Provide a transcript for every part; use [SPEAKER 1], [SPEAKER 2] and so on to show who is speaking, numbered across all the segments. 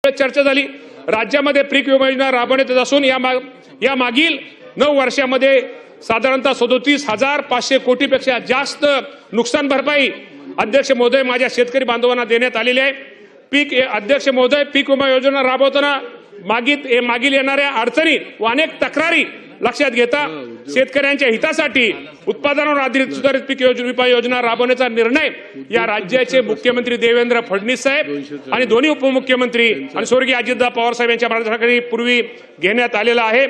[SPEAKER 1] चर्चा झाली। राज्यामध्ये पीक विमा योजना राबवण्यात येत असून या मागील 9 वर्षांमध्ये साधारणतः 37,500 कोटीपेक्षा जास्त नुकसान भरपाई अध्यक्ष महोदय माझ्या शेतकरी बांधवांना देण्यात आलेली आहे। अध्यक्ष महोदय पीक विमा योजना राबवताना मागील येणाऱ्या अडचणी व अनेक तक्रारी लक्षात घेता शेतकऱ्यांच्या हितासाठी उत्पादनावर आधारित सुधारित पीक विमा योजना राबवण्याचा निर्णय या राज्याचे मुख्यमंत्री देवेंद्र फडणवीस साहेब आणि दोन्ही उपमुख्यमंत्री आणि स्वर्गीय अजितदादा पवार साहेब यांच्या मार्गदर्शनाखाली पूर्वी घेण्यात आलेला आहे।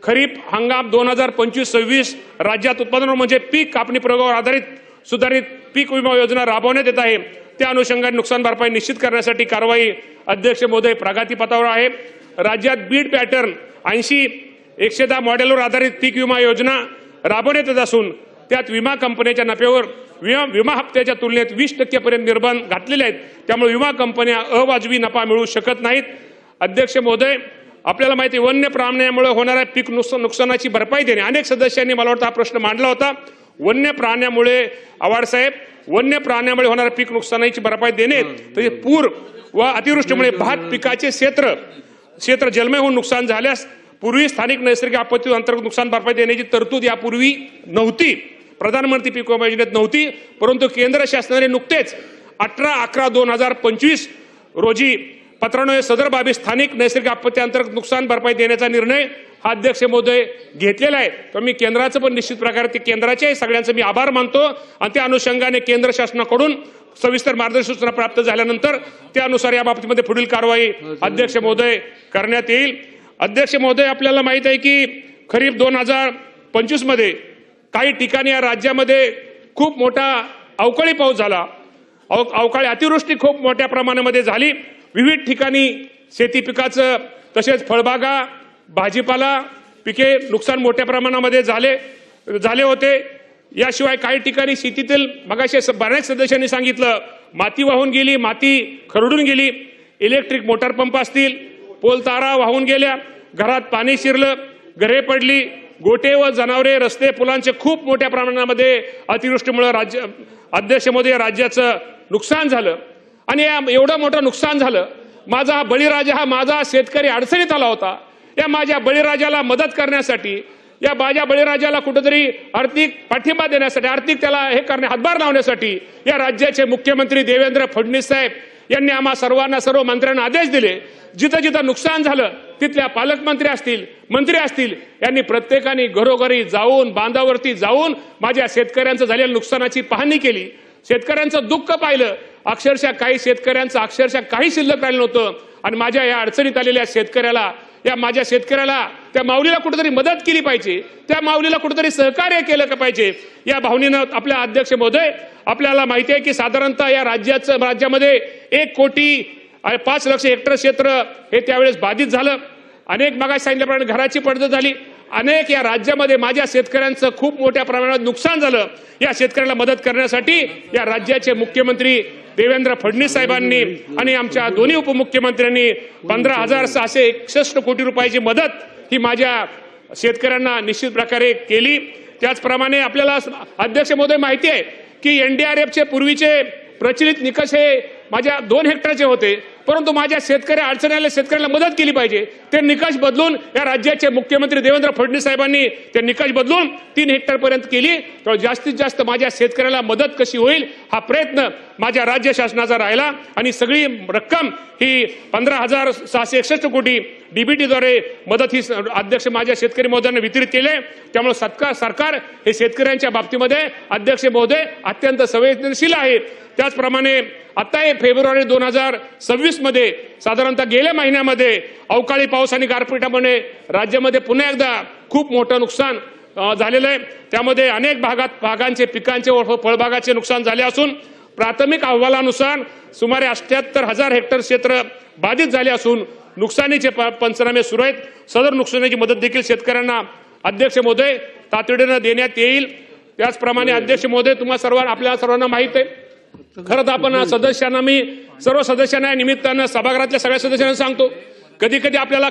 [SPEAKER 1] खरीप हंगाम 2025-26 राज्यात उत्पादनावर म्हणजे पीक कापणी प्रयोगावर आधारित सुधारित पीक विमा योजना राबवण्यात येत आहे। त्या अनुषंगाने नुकसान भरपाई निश्चित करण्यासाठी कारवाई अध्यक्ष महोदय प्रगतीपथावर आहे। राज्यात बीड पॅटर्न 80-110 मॉडेलवर आधारित पीक विमा योजना राबवण्यात येत असून त्यात विमा कंपन्यांच्या नफ्यावर विमा हप्त्याच्या तुलनेत 20% पर्यंत निर्बंध घातलेले आहेत। त्यामुळे विमा कंपन्या अवाजवी नफा मिळवू शकत नाहीत। अध्यक्ष महोदय, आपल्याला माहिती आहे वन्य प्राण्यामुळे होणाऱ्या पीक नुकसानाची भरपाई देणे अनेक सदस्यांनी मला वाटतं हा प्रश्न मांडला होता। वन्य प्राण्यामुळे आवाड साहेब वन्य प्राण्यामुळे होणाऱ्या पीक नुकसानाची भरपाई देणे म्हणजे पूर व अतिवृष्टीमुळे भात पिकाचे क्षेत्र जलमय होऊन नुकसान झाल्यास पूर्वी स्थानिक नैसर्गिक आपत्ती अंतर्गत नुकसान भरपाई देण्याची तरतूद यापूर्वी नव्हती, प्रधानमंत्री पीक विमा योजनेत नव्हती। परंतु केंद्र शासनाने नुकतेच 18/11/2025 रोजी पत्रान्वये सदर बाबी स्थानिक नैसर्गिक आपत्ती अंतर्गत नुकसान भरपाई देण्याचा निर्णय हा अध्यक्ष महोदय घेतलेला आहे। तर मी केंद्राचं पण निश्चित प्रकारे ते केंद्राचे सगळ्यांचे मी आभार मानतो आणि त्या अनुषंगाने केंद्र शासनाकडून सविस्तर मार्गदर्शन सूचना प्राप्त झाल्यानंतर त्यानुसार या बाबतीमध्ये पुढील कारवाई अध्यक्ष महोदय करण्यात येईल। अध्यक्ष महोदय, आपल्याला माहित आहे की खरीप 2025 मध्ये काही ठिकाणी या राज्यामध्ये खूप मोठा अवकाळी पाऊस झाला। अवकाळी अतिवृष्टी खूप मोठ्या प्रमाणामध्ये झाली। विविध ठिकाणी शेती पिकाचं तसेच फळबागा भाजीपाला पिके नुकसान मोठ्या प्रमाणामध्ये झाले होते। याशिवाय काही ठिकाणी शेतीतील मगाशी बऱ्याच सदस्यांनी सांगितलं माती वाहून गेली, माती खरडून गेली, इलेक्ट्रिक मोटार पंप असतील, पोल तारा वाहून गेल्या, घरात पाणी शिरलं, घरे पडली, गोटे व जनावरे रस्ते पुलांचे खूप मोठ्या प्रमाणामध्ये अतिवृष्टीमुळे अध्यक्ष महोदय राज्याचं नुकसान झालं। आणि एवढं मोठं नुकसान झालं, माझा हा बळीराजा हा माझा शेतकरी अडचणीत आला होता। या माझ्या बळीराजाला मदत करण्यासाठी या माझ्या बळीराजाला कुठेतरी आर्थिक पाठिंबा देण्यासाठी आर्थिक त्याला हे करणे हातभार लावण्यासाठी या राज्याचे मुख्यमंत्री देवेंद्र फडणवीस साहेब यांनी आम्हा सर्वांना सर्व मंत्र्यांना आदेश दिले। जिथं जिथं नुकसान झालं तिथल्या पालकमंत्री असतील मंत्री असतील यांनी प्रत्येकाने घरोघरी जाऊन बांधावरती जाऊन माझ्या शेतकऱ्यांचं झालेल्या नुकसानाची पाहणी केली, शेतकऱ्यांचं दुःख पाहिलं। अक्षरशः काही शेतकऱ्यांचं काही शिल्लक राहिलं नव्हतं आणि माझ्या या अडचणीत आलेल्या शेतकऱ्याला त्या माऊलीला कुठेतरी मदत केली पाहिजे, त्या माऊलीला कुठेतरी सहकार्य केलं पाहिजे या भावनेनं आपल्या अध्यक्ष महोदय आपल्याला माहिती आहे की साधारणतः या राज्यामध्ये 1,05,00,000 हेक्टर क्षेत्र हे त्यावेळेस बाधित झालं। अनेक मगाशी सांगितल्याप्रमाणे घराची पडझड झाली। अनेक या राज्यामध्ये माझ्या शेतकऱ्यांचं खूप मोठ्या प्रमाणात नुकसान झालं। या शेतकऱ्याला मदत करण्यासाठी या राज्याचे मुख्यमंत्री देवेंद्र फडणवीस साहेबांनी आणि आमच्या दोन्ही उपमुख्यमंत्र्यांनी 15,661 कोटी रुपयाची मदत ही माझ्या शेतकऱ्यांना निश्चित प्रकारे केली। त्याचप्रमाणे आपल्याला अध्यक्ष महोदय माहिती आहे की एनडीआरएफचे पूर्वीचे प्रचलित निकष हे माझ्या 2 हेक्टरचे होते, परंतु माझ्या शेतकऱ्याला मदत केली पाहिजे ते निकष बदलून या राज्याचे मुख्यमंत्री देवेंद्र फडणवीस साहेबांनी ते निकष बदलून 3 हेक्टर पर्यंत केली। तर जास्तीत जास्त माझ्या शेतकऱ्याला मदत कशी होईल हा प्रयत्न माझ्या राज्य शासनाचा राहिला आणि सगळी रक्कम ही 15,661 कोटी डीबीटीद्वारे मदत ही अध्यक्ष माझ्या शेतकरी महोदयांना वितरित केले। त्यामुळे सरकार हे शेतकऱ्यांच्या बाबतीमध्ये अध्यक्ष महोदय अत्यंत संवेदनशील आहे। त्याचप्रमाणे आता हे फेब्रुवारी 2026 मध्ये साधारणतः गेल्या महिन्यामध्ये अवकाळी पाऊस आणि गारपिटामुळे राज्यामध्ये पुन्हा एकदा खूप मोठं नुकसान झालेलं आहे। त्यामध्ये अनेक भागांचे पिकांचे व फळबागाचे नुकसान झाले असून प्राथमिक अहवालानुसार सुमारे 78,000 हेक्टर क्षेत्र बाधित झाले असून नुकसानीचे पंचनामे सुरू आहेत। सदर नुकसानीची मदत देखील शेतकऱ्यांना अध्यक्ष महोदय तातडीने देण्यात येईल। त्याचप्रमाणे अध्यक्ष महोदय आपल्या सर्वांना माहित आहे, खरं तर आपण सर्व सदस्यांना या निमित्तानं सभागृहातल्या सगळ्या सदस्यांना सांगतो, कधी कधी आपल्याला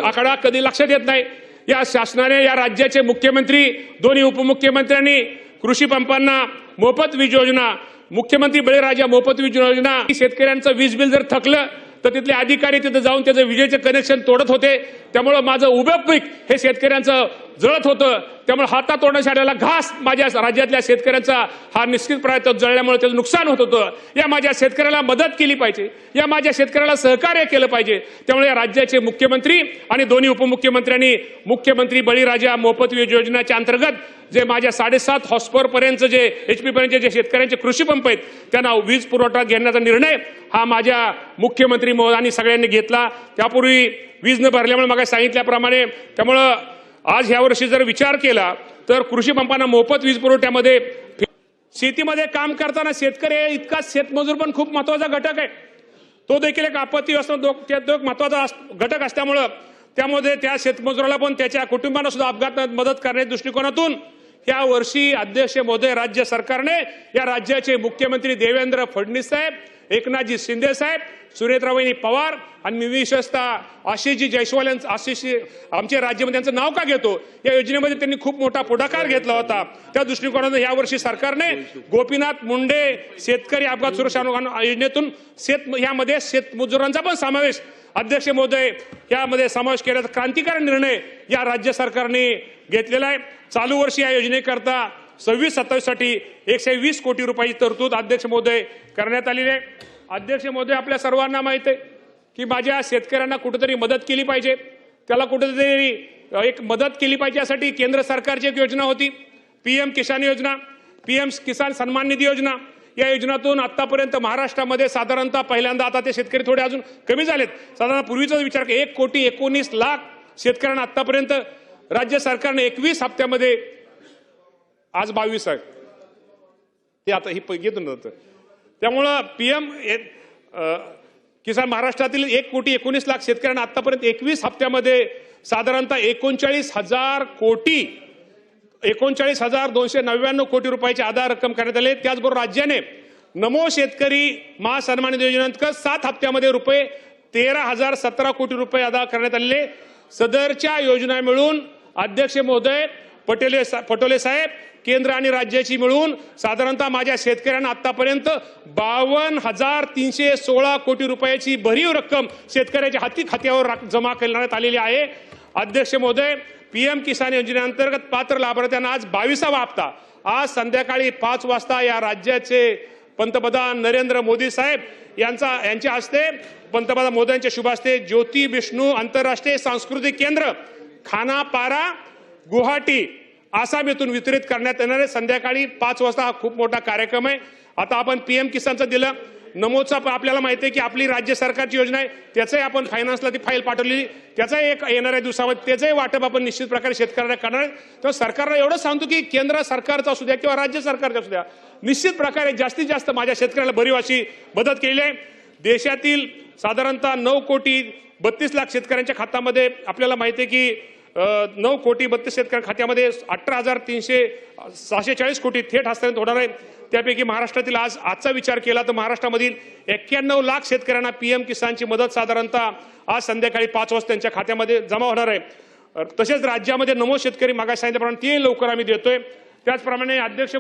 [SPEAKER 1] आकडा लक्षात येत नाही। या शासनाने या राज्याचे मुख्यमंत्री दोन्ही उपमुख्यमंत्र्यांनी कृषी पंपांना मोफत वीज योजना, मुख्यमंत्री बळीराजा मोफत वीज योजना, शेतकऱ्यांचं वीज बिल जर थकलं तर तिथले अधिकारी तिथे जाऊन त्याचं विजेचं कनेक्शन तोडत होते. त्यामुळे माझं उभं पीक हे शेतकऱ्यांचं जळत होतं. त्यामुळे हातात तोडण्यासाठी आलेला घास माझ्या राज्यातल्या शेतकऱ्यांचा हा निश्चितपणे तो जळल्यामुळे त्याचं नुकसान होत होतं. या माझ्या शेतकऱ्याला मदत केली पाहिजे, या माझ्या शेतकऱ्याला सहकार्य केलं पाहिजे. त्यामुळे या राज्याचे मुख्यमंत्री आणि दोन्ही उपमुख्यमंत्र्यांनी मुख्यमंत्री बळीराजा मोफत वीज योजनेच्या अंतर्गत जे माझ्या 7.5 हॉर्सपावर पर्यंत जे HP पर्यंत जे शेतकऱ्यांचे कृषी पंप आहेत त्यांना वीज पुरवठा घेण्याचा निर्णय हा माझ्या मुख्यमंत्री महोदयांनी सगळ्यांनी घेतला. त्यापूर्वी वीज न भरल्यामुळे मग सांगितल्याप्रमाणे त्यामुळं आज ह्या वर्षी जर विचार केला तर कृषी पंपांना मोफत वीज पुरवठ्यामध्ये शेतीमध्ये काम करताना शेतकरी इतका शेतमजूर पण खूप महत्वाचा घटक आहे. तो देखील एक आपत्ती महत्वाचा घटक असल्यामुळं त्यामध्ये त्या शेतमजुराला पण त्याच्या कुटुंबाला सुद्धा अपघातात मदत करण्याच्या दृष्टिकोनातून या वर्षी अध्यक्ष महोदय राज्य सरकारने या राज्याचे मुख्यमंत्री देवेंद्र फडणवीस साहेब, एकनाथजी शिंदे साहेब, सुनेत्राबाई पवार आणि मी विशेषतः आशिषजी जयस्वाल आशिष आमचे राज्यमंत्री यांचं नाव का घेतो, या योजनेमध्ये त्यांनी खूप मोठा पुढाकार घेतला होता. त्या दृष्टिकोनातून यावर्षी सरकारने गोपीनाथ मुंडे शेतकरी अपघात सुरक्षा योजनेतून यामध्ये शेतमजुरांचा पण समावेश अध्यक्ष महोदय यामध्ये समावेश केल्याचा क्रांतिकारी निर्णय या राज्य सरकारने घेतलेला आहे. चालू वर्षी या योजनेकरता 26-27 साठी 120 कोटी रुपयाची तरतूद अध्यक्ष महोदय करण्यात आलेली आहे. अध्यक्ष महोदय आपल्या सर्वांना माहिती आहे की माझ्या शेतकऱ्यांना कुठेतरी मदत केली पाहिजे, त्याला कुठेतरी एक मदत केली पाहिजे. यासाठी केंद्र सरकारची एक योजना होती PM किसान योजना, PM किसान सन्मान निधी योजना. या योजनेतून आतापर्यंत महाराष्ट्रामध्ये साधारणतः पहिल्यांदा आता ते शेतकरी थोडे अजून कमी झालेत. साधारण पूर्वीचा विचार 1,19,00,000 शेतकऱ्यांना आतापर्यंत राज्य सरकारने 21 हप्त्यामध्ये, आज 22 आहे ते आता ही घेतून जातं. त्यामुळं PM किसान महाराष्ट्रातील 1,19,00,000 शेतकऱ्यांना आतापर्यंत 21 हप्त्यामध्ये साधारणतः 39,000 कोटी 39,299 कोटी रुपयाची आधार रक्कम करण्यात आली. त्याचबरोबर राज्याने नमो शेतकरी महासन्मान योजनेअंतर्गत 7 हप्त्यामध्ये रुपये 13,017 कोटी रुपये अदा करण्यात आलेले. सदरच्या योजना मिळून अध्यक्ष महोदय पटोले साहेब केंद्र आणि राज्याची मिळून साधारणतः माझ्या शेतकऱ्यांना आतापर्यंत 52,316 कोटी रुपयाची भरीव रक्कम शेतकऱ्याच्या खात्यावर जमा करण्यात आलेली आहे. अध्यक्ष महोदय PM किसान योजनेअंतर्गत पात्र लाभार्थ्यांना आज 22वा हप्ता आज संध्याकाळी 5 वाजता या राज्याचे पंतप्रधान नरेंद्र मोदी साहेब यांच्या हस्ते पंतप्रधान मोदींच्या शुभ हस्ते ज्योती विष्णू आंतरराष्ट्रीय सांस्कृतिक केंद्र खानापारा गुवाहाटी आसाम येथून वितरित करण्यात येणार आहे. संध्याकाळी 5 वाजता हा खूप मोठा कार्यक्रम आहे. आता आपण PM किसानचं दिलं, नमोचा आपल्याला माहिती आहे की आपली राज्य सरकारची योजना आहे, त्याचंही आपण फायनान्सला ती फाईल पाठवलेली, त्याचाही एक येणाऱ्या दिवसामध्ये त्याचंही वाटप आपण निश्चित प्रकारे शेतकऱ्यांना करणार आहे. तर सरकारला एवढं सांगतो की केंद्र सरकारचा असू द्या किंवा राज्य सरकारचा असू द्या, निश्चित प्रकारे जास्तीत जास्त माझ्या शेतकऱ्याला भरीव अशी मदत केलेली आहे. देशातील साधारणतः 9,32,00,000 शेतकऱ्यांच्या खात्यामध्ये आपल्याला माहिती आहे की 9,32,00,000 शेतकऱ्यांच्या खात्यामध्ये 18,640 कोटी थेट हस्तांतरित होणार आहे. त्यापैकी महाराष्ट्रातील आजचा विचार केला तर महाराष्ट्रामधील 91 लाख शेतकऱ्यांना PM किसानची मदत साधारणतः आज संध्याकाळी 5 वाजता त्यांच्या खात्यामध्ये जमा होणार आहे. तसेच राज्यामध्ये नमो शेतकरी मागास सांगितल्याप्रमाणे ते लवकर आम्ही देतोय. त्याचप्रमाणे अध्यक्ष